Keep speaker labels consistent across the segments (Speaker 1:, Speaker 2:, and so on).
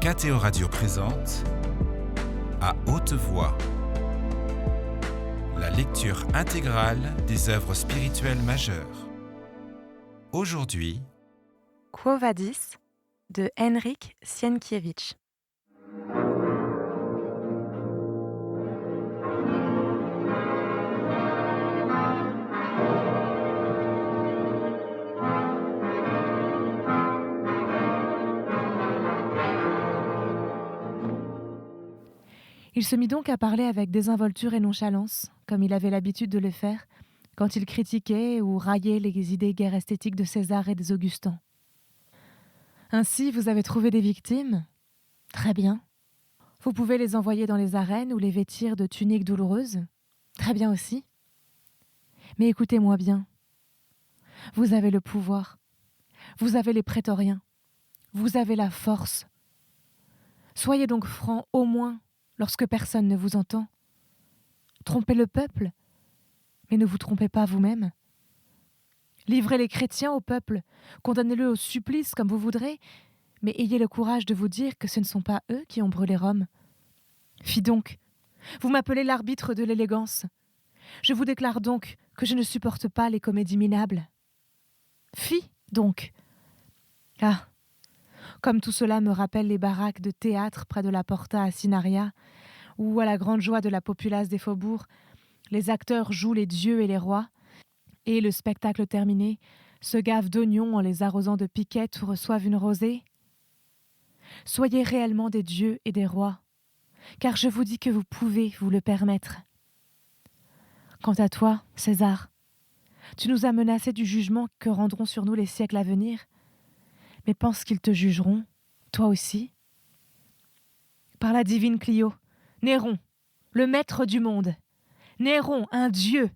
Speaker 1: KTO Radio présente À haute voix, la lecture intégrale des œuvres spirituelles majeures. Aujourd'hui,
Speaker 2: Quo Vadis de Henryk Sienkiewicz. Il se mit donc à parler avec désinvolture et nonchalance, comme il avait l'habitude de le faire, quand il critiquait ou raillait les idées guère esthétiques de César et des Augustins. Ainsi, vous avez trouvé des victimes ? Très bien. Vous pouvez les envoyer dans les arènes ou les vêtir de tuniques douloureuses ? Très bien aussi. Mais écoutez-moi bien. Vous avez le pouvoir. Vous avez les prétoriens. Vous avez la force. Soyez donc francs au moins lorsque personne ne vous entend. Trompez le peuple, mais ne vous trompez pas vous-même. Livrez les chrétiens au peuple, condamnez-le au supplice comme vous voudrez, mais ayez le courage de vous dire que ce ne sont pas eux qui ont brûlé Rome. Fi donc, vous m'appelez l'arbitre de l'élégance. Je vous déclare donc que je ne supporte pas les comédies minables. Fi donc. Ah, comme tout cela me rappelle les baraques de théâtre près de la Porta à Sinaria, où, à la grande joie de la populace des faubourgs, les acteurs jouent les dieux et les rois, et, le spectacle terminé, se gavent d'oignons en les arrosant de piquettes ou reçoivent une rosée. Soyez réellement des dieux et des rois, car je vous dis que vous pouvez vous le permettre. Quant à toi, César, tu nous as menacés du jugement que rendront sur nous les siècles à venir, mais pense qu'ils te jugeront, toi aussi. Par la divine Clio, Néron, le maître du monde, Néron, un dieu,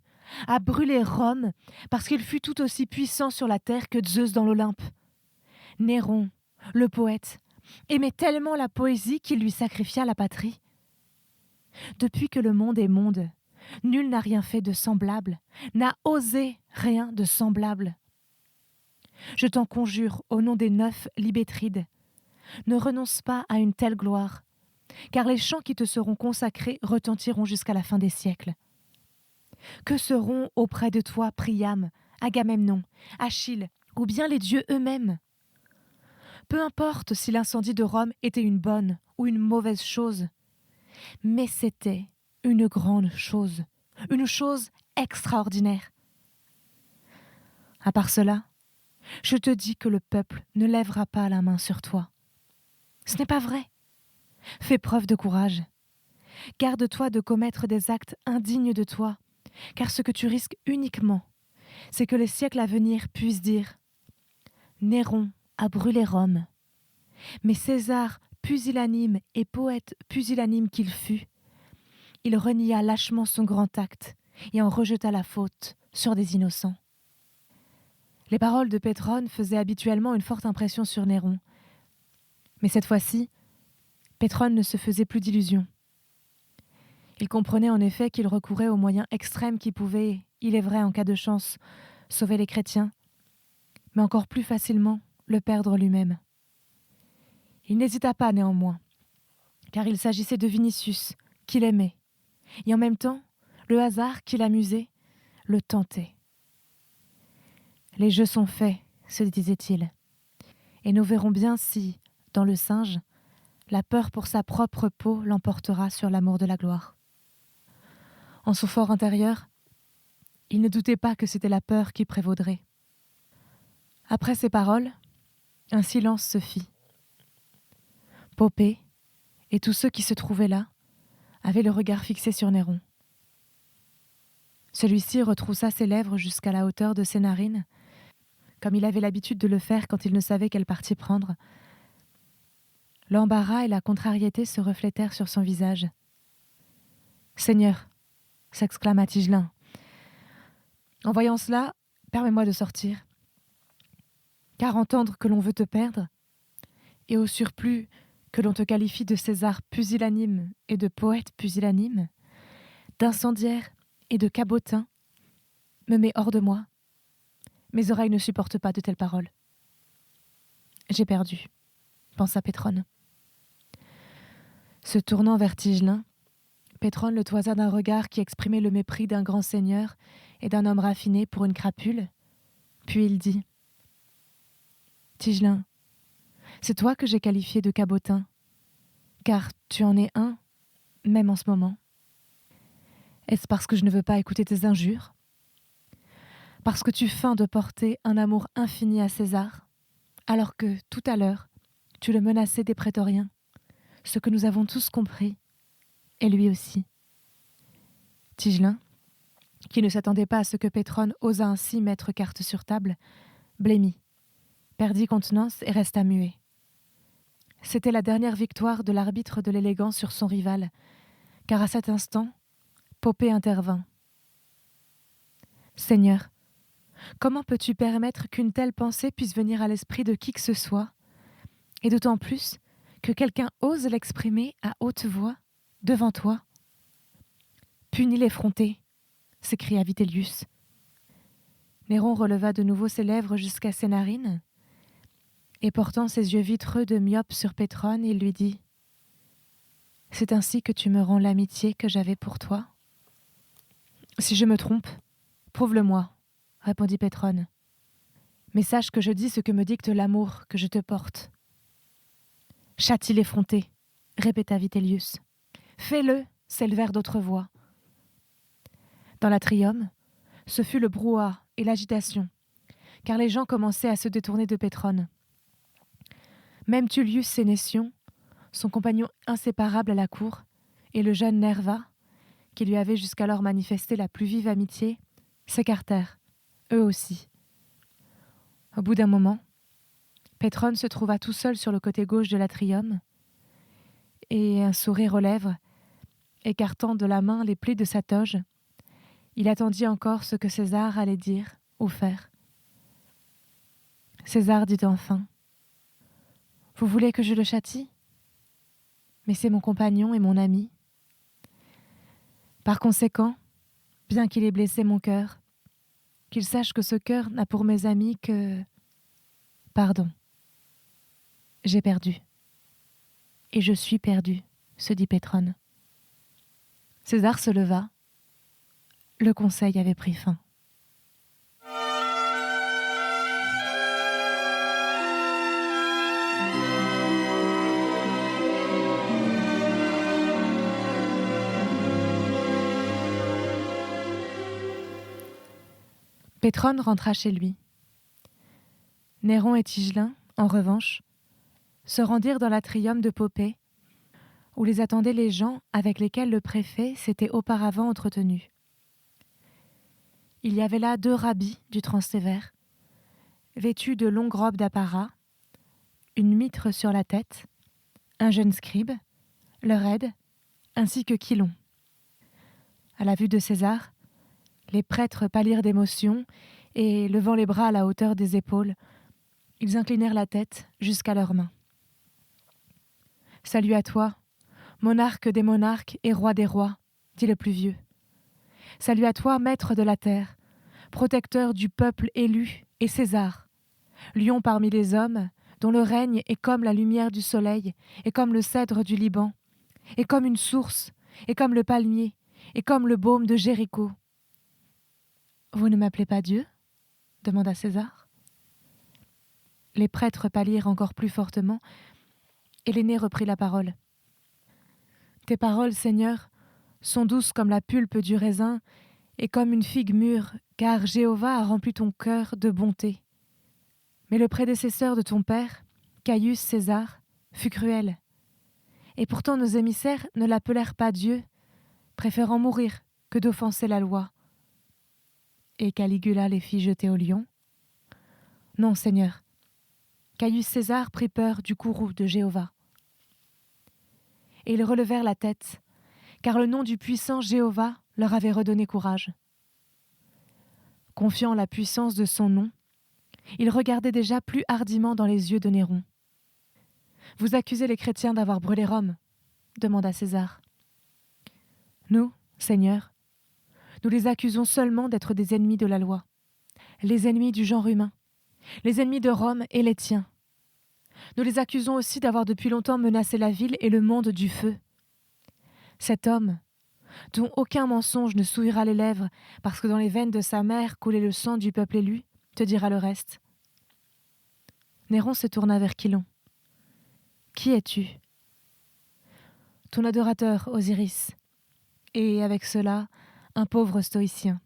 Speaker 2: a brûlé Rome parce qu'il fut tout aussi puissant sur la terre que Zeus dans l'Olympe. Néron, le poète, aimait tellement la poésie qu'il lui sacrifia la patrie. Depuis que le monde est monde, nul n'a rien fait de semblable, n'a osé rien de semblable. Je t'en conjure, au nom des 9 libétrides, ne renonce pas à une telle gloire, car les chants qui te seront consacrés retentiront jusqu'à la fin des siècles. Que seront auprès de toi Priam, Agamemnon, Achille, ou bien les dieux eux-mêmes ? Peu importe si l'incendie de Rome était une bonne ou une mauvaise chose, mais c'était une grande chose, une chose extraordinaire. À part cela, je te dis que le peuple ne lèvera pas la main sur toi. Ce n'est pas vrai. Fais preuve de courage. Garde-toi de commettre des actes indignes de toi, car ce que tu risques uniquement, c'est que les siècles à venir puissent dire « Néron a brûlé Rome, mais César, pusillanime et poète pusillanime qu'il fut, il renia lâchement son grand acte et en rejeta la faute sur des innocents. » Les paroles de Pétrone faisaient habituellement une forte impression sur Néron. Mais cette fois-ci, Pétrone ne se faisait plus d'illusions. Il comprenait en effet qu'il recourait aux moyens extrêmes qui pouvaient, il est vrai en cas de chance, sauver les chrétiens, mais encore plus facilement le perdre lui-même. Il n'hésita pas néanmoins, car il s'agissait de Vinicius, qu'il aimait, et en même temps, le hasard qui l'amusait, le tentait. « Les jeux sont faits », se disait-il, et nous verrons bien si, dans le singe, la peur pour sa propre peau l'emportera sur l'amour de la gloire. En son fort intérieur, il ne doutait pas que c'était la peur qui prévaudrait. Après ces paroles, un silence se fit. Poppée et tous ceux qui se trouvaient là avaient le regard fixé sur Néron. Celui-ci retroussa ses lèvres jusqu'à la hauteur de ses narines, comme il avait l'habitude de le faire quand il ne savait quel parti prendre. L'embarras et la contrariété se reflétèrent sur son visage. « Seigneur !» s'exclama Tigelin. « En voyant cela, permets-moi de sortir. Car entendre que l'on veut te perdre, et au surplus que l'on te qualifie de César pusillanime et de poète pusillanime, d'incendiaire et de cabotin, me met hors de moi. Mes oreilles ne supportent pas de telles paroles. J'ai perdu, pensa Pétrone. Se tournant vers Tigelin, Pétrone le toisa d'un regard qui exprimait le mépris d'un grand seigneur et d'un homme raffiné pour une crapule. Puis il dit « Tigelin, c'est toi que j'ai qualifié de cabotin, car tu en es un, même en ce moment. Est-ce parce que je ne veux pas écouter tes injures? Parce que tu feins de porter un amour infini à César, alors que, tout à l'heure, tu le menaçais des prétoriens, ce que nous avons tous compris, et lui aussi. » Tigelin, qui ne s'attendait pas à ce que Pétrone osât ainsi mettre carte sur table, blêmit, perdit contenance et resta muet. C'était la dernière victoire de l'arbitre de l'élégance sur son rival, car à cet instant, Poppée intervint. « Seigneur, comment peux-tu permettre qu'une telle pensée puisse venir à l'esprit de qui que ce soit, et d'autant plus que quelqu'un ose l'exprimer à haute voix devant toi? Punis l'effronté, s'écria Vitellius. Néron releva de nouveau ses lèvres jusqu'à ses narines, et portant ses yeux vitreux de myope sur Pétrone, il lui dit « C'est ainsi que tu me rends l'amitié que j'avais pour toi ?» « Si je me trompe, prouve-le-moi, » répondit Pétrone. « Mais sache que je dis ce que me dicte l'amour que je te porte. »« Châtie l'effronté, » répéta Vitellius. « Fais-le » s'élevèrent d'autres voix. Dans l'atrium, ce fut le brouhaha et l'agitation, car les gens commençaient à se détourner de Pétrone. Même Tullius Sénétion, son compagnon inséparable à la cour, et le jeune Nerva, qui lui avait jusqu'alors manifesté la plus vive amitié, s'écartèrent, eux aussi. Au bout d'un moment, Pétrone se trouva tout seul sur le côté gauche de l'atrium, et un sourire aux lèvres, écartant de la main les plis de sa toge, il attendit encore ce que César allait dire ou faire. César dit enfin « Vous voulez que je le châtie? Mais c'est mon compagnon et mon ami. Par conséquent, bien qu'il ait blessé mon cœur, qu'il sache que ce cœur n'a pour mes amis que... Pardon. J'ai perdu. Et je suis perdu, se dit Pétrone. César se leva. Le conseil avait pris fin. Pétrone rentra chez lui. Néron et Tigelin, en revanche, se rendirent dans l'atrium de Poppée, où les attendaient les gens avec lesquels le préfet s'était auparavant entretenu. Il y avait là 2 rabbis du Transsévère, vêtus de longues robes d'apparat, une mitre sur la tête, un jeune scribe, leur aide, ainsi que Chilon. À la vue de César, les prêtres pâlirent d'émotion et, levant les bras à la hauteur des épaules, ils inclinèrent la tête jusqu'à leurs mains. « Salut à toi, monarque des monarques et roi des rois, » dit le plus vieux. « Salut à toi, maître de la terre, protecteur du peuple élu et César, lion parmi les hommes, dont le règne est comme la lumière du soleil, et comme le cèdre du Liban, et comme une source, et comme le palmier, et comme le baume de Jéricho. » « Vous ne m'appelez pas Dieu ? » demanda César. Les prêtres pâlirent encore plus fortement, et l'aîné reprit la parole. « Tes paroles, Seigneur, sont douces comme la pulpe du raisin et comme une figue mûre, car Jéhovah a rempli ton cœur de bonté. Mais le prédécesseur de ton père, Caius César, fut cruel. Et pourtant nos émissaires ne l'appelèrent pas Dieu, préférant mourir que d'offenser la loi. Et Caligula les fit jeter au lion? Non, Seigneur. Caius César prit peur du courroux de Jéhovah. Et ils relevèrent la tête, car le nom du puissant Jéhovah leur avait redonné courage. Confiant la puissance de son nom, ils regardaient déjà plus hardiment dans les yeux de Néron. « Vous accusez les chrétiens d'avoir brûlé Rome ?» demanda César. « Nous, Seigneur, nous les accusons seulement d'être des ennemis de la loi, les ennemis du genre humain, les ennemis de Rome et les tiens. Nous les accusons aussi d'avoir depuis longtemps menacé la ville et le monde du feu, Cet homme, dont aucun mensonge ne souillera les lèvres, parce que dans les veines de sa mère coulait le sang du peuple élu, te dira le reste. » Néron se tourna vers Chilon. « Qui es-tu » ? »« Ton adorateur, Osiris, et avec cela, un pauvre stoïcien. »«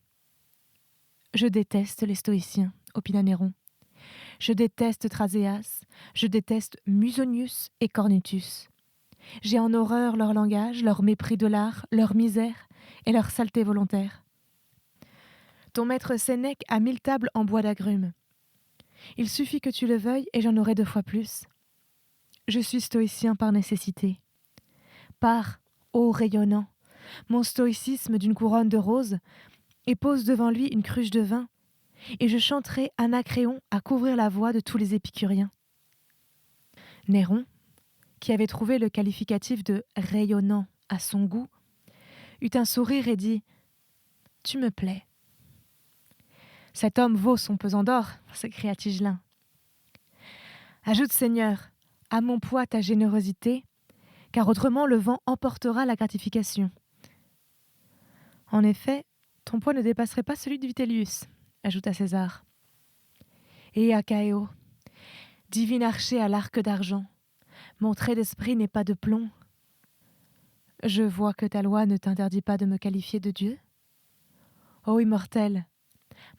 Speaker 2: Je déteste les stoïciens, » opina Néron. « Je déteste Thraséas, je déteste Musonius et Cornutus. J'ai en horreur leur langage, leur mépris de l'art, leur misère et leur saleté volontaire. Ton maître Sénèque a 1000 tables en bois d'agrumes. Il suffit que tu le veuilles et j'en aurai 2 fois plus. Je suis stoïcien par nécessité. Pars, ô rayonnant, mon stoïcisme d'une couronne de roses, et pose devant lui une cruche de vin, et je chanterai Anacréon à couvrir la voix de tous les épicuriens. » Néron, qui avait trouvé le qualificatif de « rayonnant » à son goût, eut un sourire et dit « Tu me plais. »« Cet homme vaut son pesant d'or, » s'écria Tigelin. « Ajoute, Seigneur, à mon poids ta générosité, car autrement le vent emportera la gratification. »« En effet, ton poids ne dépasserait pas celui de Vitellius, » ajouta César. « Et Achaéo, divin archer à l'arc d'argent, mon trait d'esprit n'est pas de plomb. Je vois que ta loi ne t'interdit pas de me qualifier de Dieu. Ô immortel,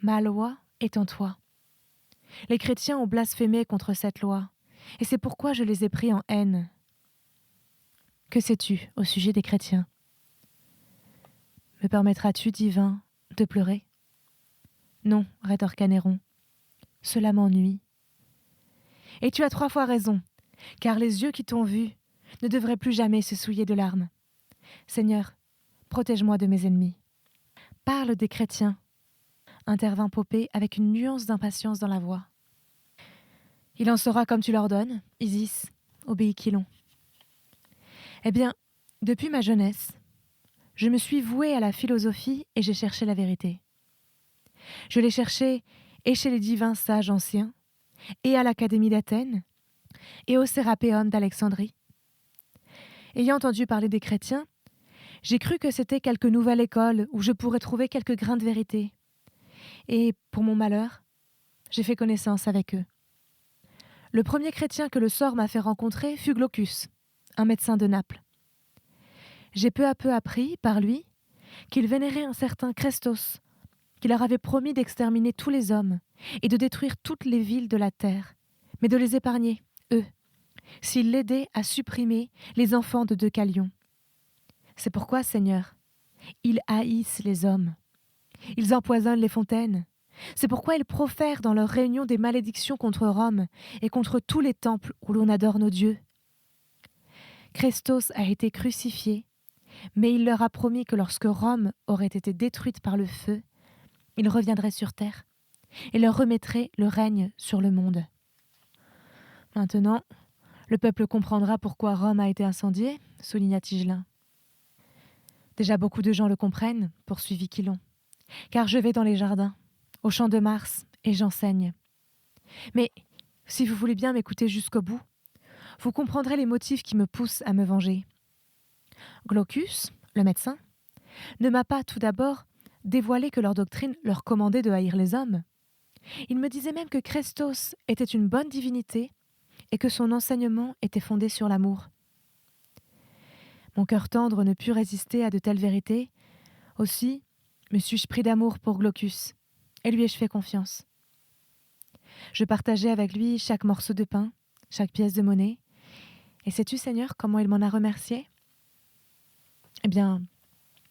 Speaker 2: ma loi est en toi. Les chrétiens ont blasphémé contre cette loi, et c'est pourquoi je les ai pris en haine. Que sais-tu au sujet des chrétiens ? Me permettras-tu, divin, de pleurer ? Non, rétorqua Néron, cela m'ennuie. Et tu as 3 fois raison, car les yeux qui t'ont vu ne devraient plus jamais se souiller de larmes. Seigneur, protège-moi de mes ennemis. Parle des chrétiens, intervint Popée avec une nuance d'impatience dans la voix. Il en sera comme tu l'ordonnes, Isis, obéit Chilon. Eh bien, depuis ma jeunesse, je me suis vouée à la philosophie et j'ai cherché la vérité. Je l'ai cherchée et chez les divins sages anciens, et à l'Académie d'Athènes, et au Sérapéum d'Alexandrie. Ayant entendu parler des chrétiens, j'ai cru que c'était quelque nouvelle école où je pourrais trouver quelques grains de vérité. Et, pour mon malheur, j'ai fait connaissance avec eux. Le premier chrétien que le sort m'a fait rencontrer fut Glaucus, un médecin de Naples. J'ai peu à peu appris, par lui, qu'il vénérait un certain Chrestos, qui leur avait promis d'exterminer tous les hommes et de détruire toutes les villes de la terre, mais de les épargner, eux, s'ils l'aidaient à supprimer les enfants de Deucalion. C'est pourquoi, Seigneur, ils haïssent les hommes. Ils empoisonnent les fontaines. C'est pourquoi ils profèrent dans leurs réunions des malédictions contre Rome et contre tous les temples où l'on adore nos dieux. Chrestos a été crucifié, mais il leur a promis que lorsque Rome aurait été détruite par le feu, il reviendrait sur terre et leur remettrait le règne sur le monde. Maintenant, le peuple comprendra pourquoi Rome a été incendiée, souligna Tigelin. Déjà beaucoup de gens le comprennent, poursuivit Chilon, car je vais dans les jardins, au champ de Mars, et j'enseigne. Mais, si vous voulez bien m'écouter jusqu'au bout, vous comprendrez les motifs qui me poussent à me venger. Glaucus, le médecin, ne m'a pas tout d'abord dévoilé que leur doctrine leur commandait de haïr les hommes. Il me disait même que Chrestos était une bonne divinité et que son enseignement était fondé sur l'amour. Mon cœur tendre ne put résister à de telles vérités. Aussi me suis-je pris d'amour pour Glaucus, et lui ai-je fait confiance. Je partageais avec lui chaque morceau de pain, chaque pièce de monnaie. Et sais-tu, Seigneur, comment il m'en a remercié ? Eh bien,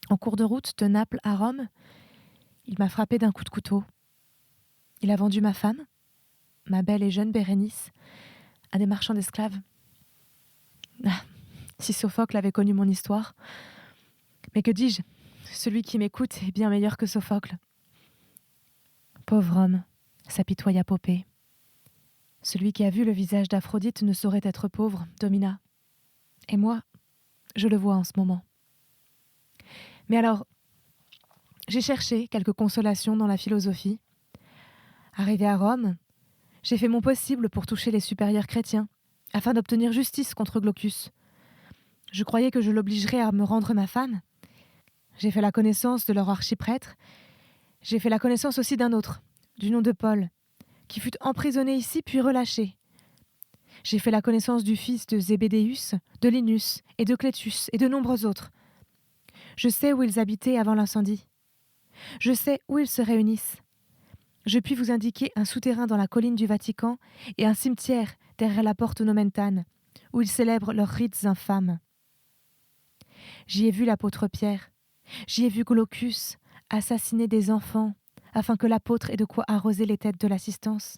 Speaker 2: en cours de route de Naples à Rome, il m'a frappé d'un coup de couteau. Il a vendu ma femme, ma belle et jeune Bérénice, à des marchands d'esclaves. Ah, si Sophocle avait connu mon histoire. Mais que dis-je ? Celui qui m'écoute est bien meilleur que Sophocle. Pauvre homme, s'apitoya Popée. Celui qui a vu le visage d'Aphrodite ne saurait être pauvre, Domina. Et moi, je le vois en ce moment. Mais alors, j'ai cherché quelques consolations dans la philosophie. Arrivé à Rome, j'ai fait mon possible pour toucher les supérieurs chrétiens, afin d'obtenir justice contre Glaucus. Je croyais que je l'obligerais à me rendre ma femme. J'ai fait la connaissance de leur archiprêtre. J'ai fait la connaissance aussi d'un autre, du nom de Paul, qui fut emprisonné ici puis relâché. J'ai fait la connaissance du fils de Zébédéus, de Linus et de Clétus et de nombreux autres. Je sais où ils habitaient avant l'incendie. Je sais où ils se réunissent. Je puis vous indiquer un souterrain dans la colline du Vatican et un cimetière derrière la porte Nomentane, où ils célèbrent leurs rites infâmes. J'y ai vu l'apôtre Pierre. J'y ai vu Glaucus assassiner des enfants afin que l'apôtre ait de quoi arroser les têtes de l'assistance.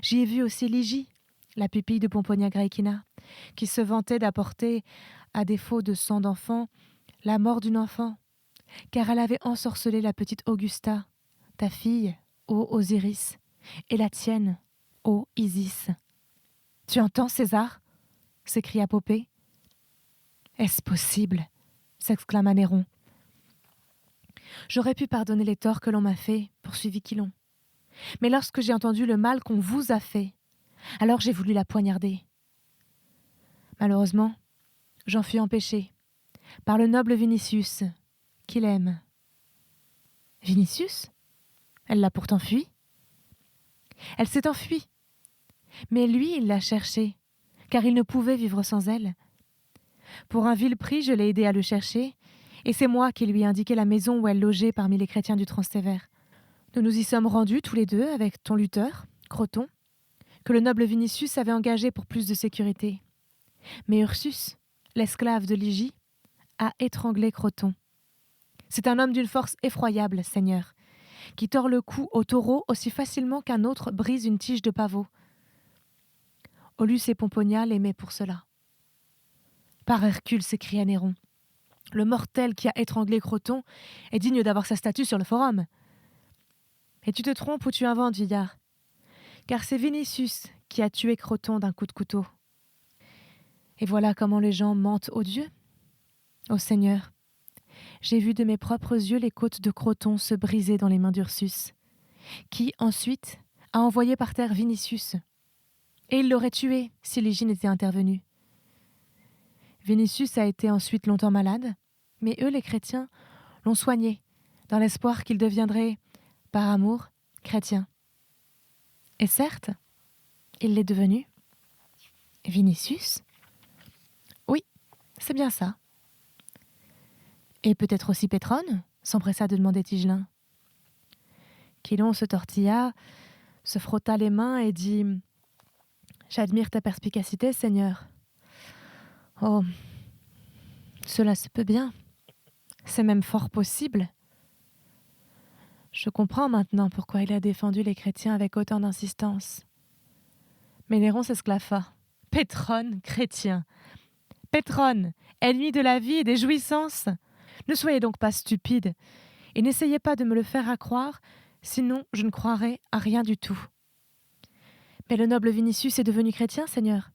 Speaker 2: J'y ai vu aussi Ligie, la pupille de Pomponia Graecina, qui se vantait d'apporter, à défaut de sang d'enfant, la mort d'une enfant, car elle avait ensorcelé la petite Augusta, ta fille, ô Osiris, et la tienne, ô Isis. Tu entends, César? S'écria Poppée. Est-ce possible? S'exclama Néron. J'aurais pu pardonner les torts que l'on m'a faits, poursuivit Quilon. Mais lorsque j'ai entendu le mal qu'on vous a fait, alors j'ai voulu la poignarder. Malheureusement, j'en fus empêché par le noble Vinicius, qu'il aime. Vinicius? Elle l'a pourtant fui. Elle s'est enfuie. Mais lui, il l'a cherchée, car il ne pouvait vivre sans elle. Pour un vil prix, je l'ai aidé à le chercher, et c'est moi qui lui ai indiqué la maison où elle logeait parmi les chrétiens du Transtévère. Nous nous y sommes rendus tous les deux avec ton lutteur, Croton, que le noble Vinicius avait engagé pour plus de sécurité. Mais Ursus, l'esclave de Ligie, a étranglé Croton. C'est un homme d'une force effroyable, Seigneur, qui tord le cou au taureau aussi facilement qu'un autre brise une tige de pavot. Aulus et Pomponia l'aimaient pour cela. Par Hercule, s'écria Néron, le mortel qui a étranglé Croton est digne d'avoir sa statue sur le forum. Et tu te trompes ou tu inventes, vieillard, car c'est Vinicius qui a tué Croton d'un coup de couteau. Et voilà comment les gens mentent aux dieux. Ô Seigneur, j'ai vu de mes propres yeux les côtes de Croton se briser dans les mains d'Ursus, qui, ensuite, a envoyé par terre Vinicius. Et il l'aurait tué si Légine était intervenue. Vinicius a été ensuite longtemps malade, mais eux, les chrétiens, l'ont soigné, dans l'espoir qu'il deviendrait, par amour, chrétien. Et certes, il l'est devenu. Vinicius? Oui, c'est bien ça. Et peut-être aussi Pétrone? S'empressa de demander Tigelin. Quilon se tortilla, se frotta les mains et dit « J'admire ta perspicacité, Seigneur. Oh, cela se peut bien. C'est même fort possible. Je comprends maintenant pourquoi il a défendu les chrétiens avec autant d'insistance. » Mais Néron s'esclaffa. « Pétrone, chrétien! Pétrone, ennemi de la vie et des jouissances! Ne soyez donc pas stupide, et n'essayez pas de me le faire accroire, sinon je ne croirai à rien du tout. » « Mais le noble Vinicius est devenu chrétien, Seigneur.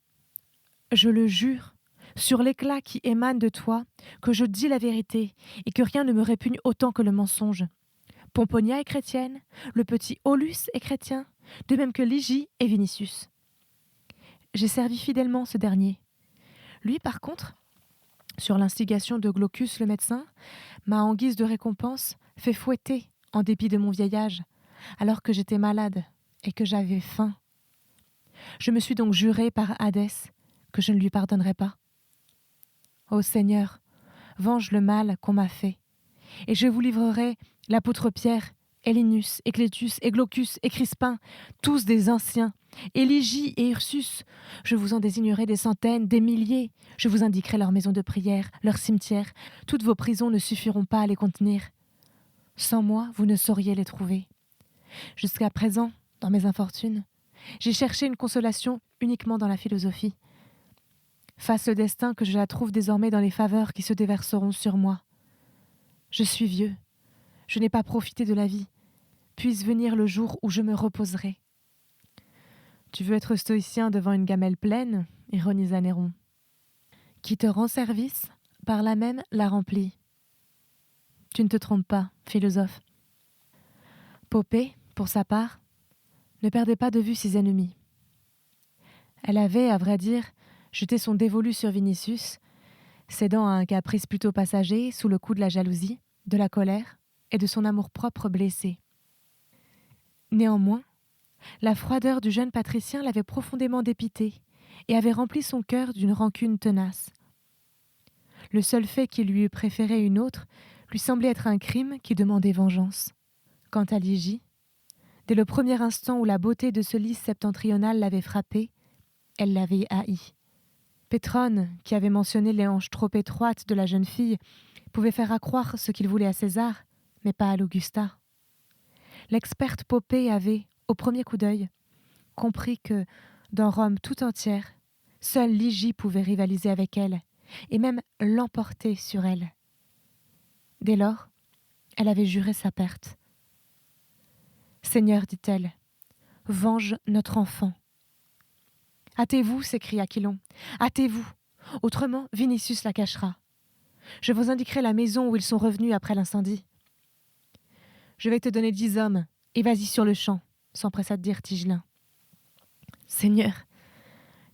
Speaker 2: Je le jure, sur l'éclat qui émane de toi, que je dis la vérité, et que rien ne me répugne autant que le mensonge. Pomponia est chrétienne, le petit Aulus est chrétien, de même que Ligie et Vinicius. J'ai servi fidèlement ce dernier. Lui, par contre, sur l'instigation de Glaucus le médecin, m'a en guise de récompense fait fouetter, en dépit de mon vieil âge, alors que j'étais malade et que j'avais faim. Je me suis donc juré par Hadès que je ne lui pardonnerai pas. Ô Seigneur, venge le mal qu'on m'a fait, et je vous livrerai l'apôtre Pierre, et Linus, et Clétus, et Glaucus, et Crispin, tous des anciens, et Ligie et Ursus. Je vous en désignerai des centaines, des milliers. Je vous indiquerai leurs maisons de prière, leurs cimetières. Toutes vos prisons ne suffiront pas à les contenir. Sans moi, vous ne sauriez les trouver. Jusqu'à présent, dans mes infortunes, j'ai cherché une consolation uniquement dans la philosophie. Fasse le destin que je la trouve désormais dans les faveurs qui se déverseront sur moi. Je suis vieux, je n'ai pas profité de la vie. Puisse venir le jour où je me reposerai. Tu veux être stoïcien devant une gamelle pleine, ironisa Néron. Qui te rend service, par là même la remplit. Tu ne te trompes pas, philosophe. Poppée, pour sa part, ne perdait pas de vue ses ennemis. Elle avait, à vrai dire, jeté son dévolu sur Vinicius, cédant à un caprice plutôt passager sous le coup de la jalousie, de la colère et de son amour-propre blessé. Néanmoins, la froideur du jeune patricien l'avait profondément dépité et avait rempli son cœur d'une rancune tenace. Le seul fait qu'il lui eût préféré une autre lui semblait être un crime qui demandait vengeance. Quant à Ligie, dès le premier instant où la beauté de ce lys septentrional l'avait frappée, elle l'avait haï. Pétrone, qui avait mentionné les hanches trop étroites de la jeune fille, pouvait faire accroire ce qu'il voulait à César, mais pas à l'Augusta. L'experte Popée avait, au premier coup d'œil, compris que, dans Rome tout entière, seule Ligie pouvait rivaliser avec elle, et même l'emporter sur elle. Dès lors, elle avait juré sa perte. « Seigneur, dit-elle, venge notre enfant. » « Hâtez-vous, s'écria Chilon, hâtez-vous, autrement Vinicius la cachera. Je vous indiquerai la maison où ils sont revenus après l'incendie. »« Je vais te donner 10 hommes, et vas-y sur le champ, » s'empressa de dire Tigelin. « Seigneur,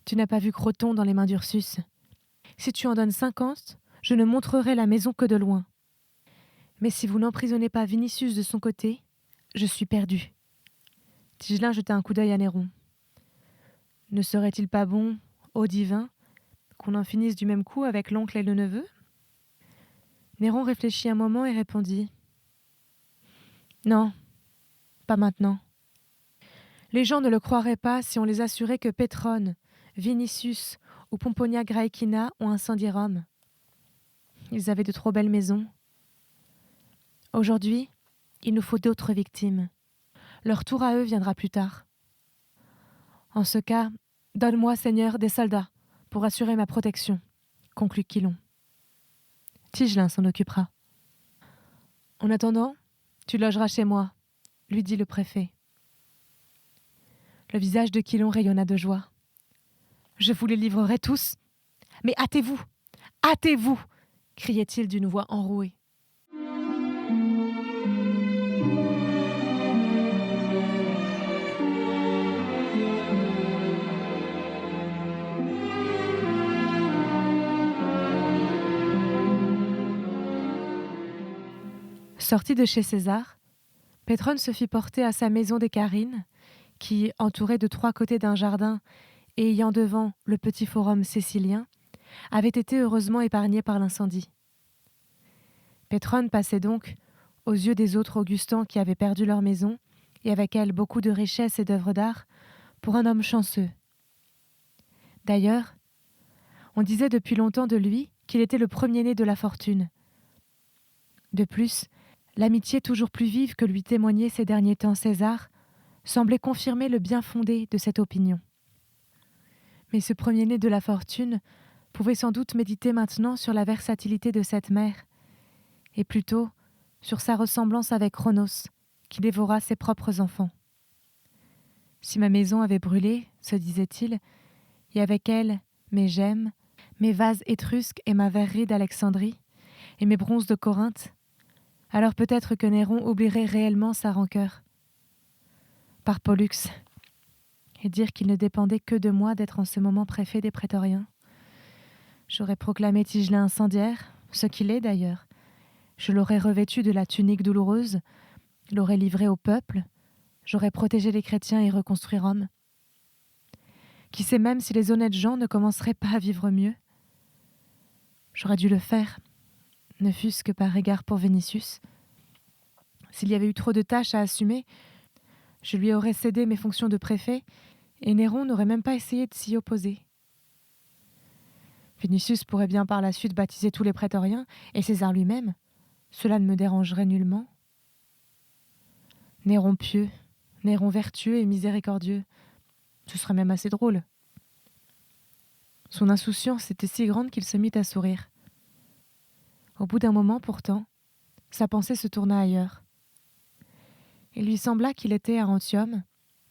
Speaker 2: tu n'as pas vu Croton dans les mains d'Ursus. Si tu en donnes 50, je ne montrerai la maison que de loin. Mais si vous n'emprisonnez pas Vinicius de son côté, je suis perdu. » Tigelin jeta un coup d'œil à Néron. Ne serait-il pas bon, ô divin, qu'on en finisse du même coup avec l'oncle et le neveu ? Néron réfléchit un moment et répondit « Non, pas maintenant. Les gens ne le croiraient pas si on les assurait que Pétrone, Vinicius ou Pomponia Graecina ont incendié Rome. Ils avaient de trop belles maisons. Aujourd'hui, il nous faut d'autres victimes. Leur tour à eux viendra plus tard. En ce cas, donne-moi, Seigneur, des soldats pour assurer ma protection, » conclut Chilon. Tigelin s'en occupera. « En attendant, tu logeras chez moi, » lui dit le préfet. Le visage de Chilon rayonna de joie. « Je vous les livrerai tous, mais hâtez-vous, hâtez-vous » criait-il d'une voix enrouée. Sorti de chez César, Pétrone se fit porter à sa maison des Carines, qui, entourée de 3 côtés d'un jardin et ayant devant le petit forum cécilien, avait été heureusement épargnée par l'incendie. Pétrone passait donc, aux yeux des autres Augustans qui avaient perdu leur maison, et avec elle beaucoup de richesses et d'œuvres d'art, pour un homme chanceux. D'ailleurs, on disait depuis longtemps de lui qu'il était le premier-né de la fortune. De plus, l'amitié toujours plus vive que lui témoignait ces derniers temps César semblait confirmer le bien fondé de cette opinion. Mais ce premier-né de la fortune pouvait sans doute méditer maintenant sur la versatilité de cette mère, et plutôt sur sa ressemblance avec Chronos, qui dévora ses propres enfants. Si ma maison avait brûlé, se disait-il, et avec elle mes gemmes, mes vases étrusques et ma verrerie d'Alexandrie, et mes bronzes de Corinthe, alors peut-être que Néron oublierait réellement sa rancœur. Par Pollux, et dire qu'il ne dépendait que de moi d'être en ce moment préfet des prétoriens. J'aurais proclamé Tigelin incendiaire, ce qu'il est d'ailleurs. Je l'aurais revêtu de la tunique douloureuse, l'aurais livré au peuple, j'aurais protégé les chrétiens et reconstruit Rome. Qui sait même si les honnêtes gens ne commenceraient pas à vivre mieux ? J'aurais dû le faire, ne fût-ce que par égard pour Vinicius. S'il y avait eu trop de tâches à assumer, je lui aurais cédé mes fonctions de préfet et Néron n'aurait même pas essayé de s'y opposer. Vinicius pourrait bien par la suite baptiser tous les prétoriens et César lui-même. Cela ne me dérangerait nullement. Néron pieux, Néron vertueux et miséricordieux, ce serait même assez drôle. Son insouciance était si grande qu'il se mit à sourire. Au bout d'un moment, pourtant, sa pensée se tourna ailleurs. Il lui sembla qu'il était à Antium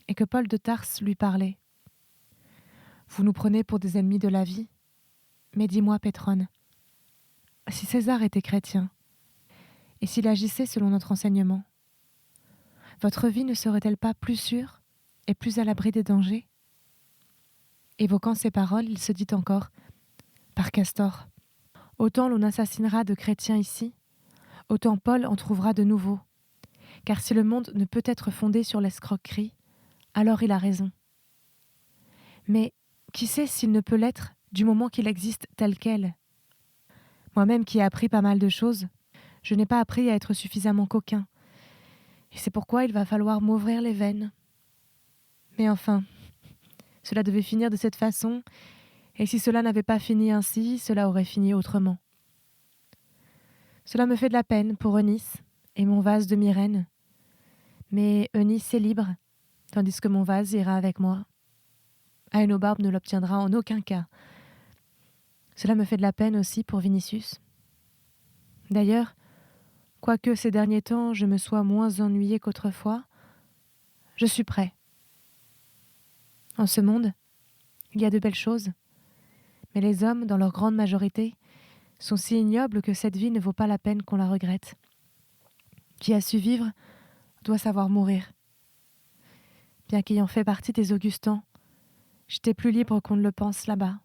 Speaker 2: et que Paul de Tarse lui parlait. « Vous nous prenez pour des ennemis de la vie, mais dis-moi, Pétrone, si César était chrétien, et s'il agissait selon notre enseignement, votre vie ne serait-elle pas plus sûre et plus à l'abri des dangers ?» Évoquant ces paroles, il se dit encore « Par Castor, Autant l'on assassinera de chrétiens ici, autant Paul en trouvera de nouveaux. Car si le monde ne peut être fondé sur l'escroquerie, alors il a raison. Mais qui sait s'il ne peut l'être du moment qu'il existe tel quel ? Moi-même qui ai appris pas mal de choses, je n'ai pas appris à être suffisamment coquin. Et c'est pourquoi il va falloir m'ouvrir les veines. Mais enfin, cela devait finir de cette façon, et si cela n'avait pas fini ainsi, cela aurait fini autrement. Cela me fait de la peine pour Eunice et mon vase de Myrène. Mais Eunice est libre, tandis que mon vase ira avec moi. Aénobarbe ne l'obtiendra en aucun cas. Cela me fait de la peine aussi pour Vinicius. D'ailleurs, quoique ces derniers temps je me sois moins ennuyé qu'autrefois, je suis prêt. En ce monde, il y a de belles choses, mais les hommes, dans leur grande majorité, sont si ignobles que cette vie ne vaut pas la peine qu'on la regrette. Qui a su vivre doit savoir mourir. Bien qu'ayant fait partie des Augustins, j'étais plus libre qu'on ne le pense là-bas.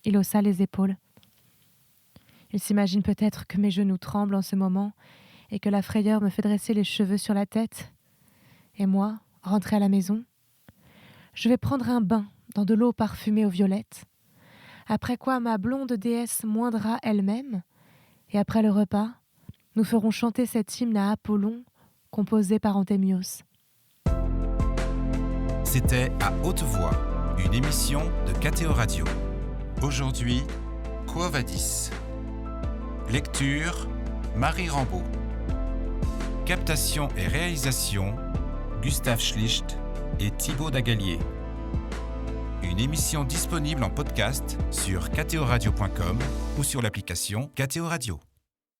Speaker 2: Il haussa les épaules. Il s'imagine peut-être que mes genoux tremblent en ce moment et que la frayeur me fait dresser les cheveux sur la tête. Et moi, rentrer à la maison, je vais prendre un bain dans de l'eau parfumée aux violettes, après quoi ma blonde déesse moindra elle-même, et après le repas, nous ferons chanter cet hymne à Apollon composé par Antémios.
Speaker 1: C'était À haute voix, une émission de KTO Radio. Aujourd'hui, Quo Vadis. Lecture, Marie Rambaud. Captation et réalisation, Gustave Schlicht et Thibaut Dagalier. Une émission disponible en podcast sur ktoradio.com ou sur l'application KTO Radio.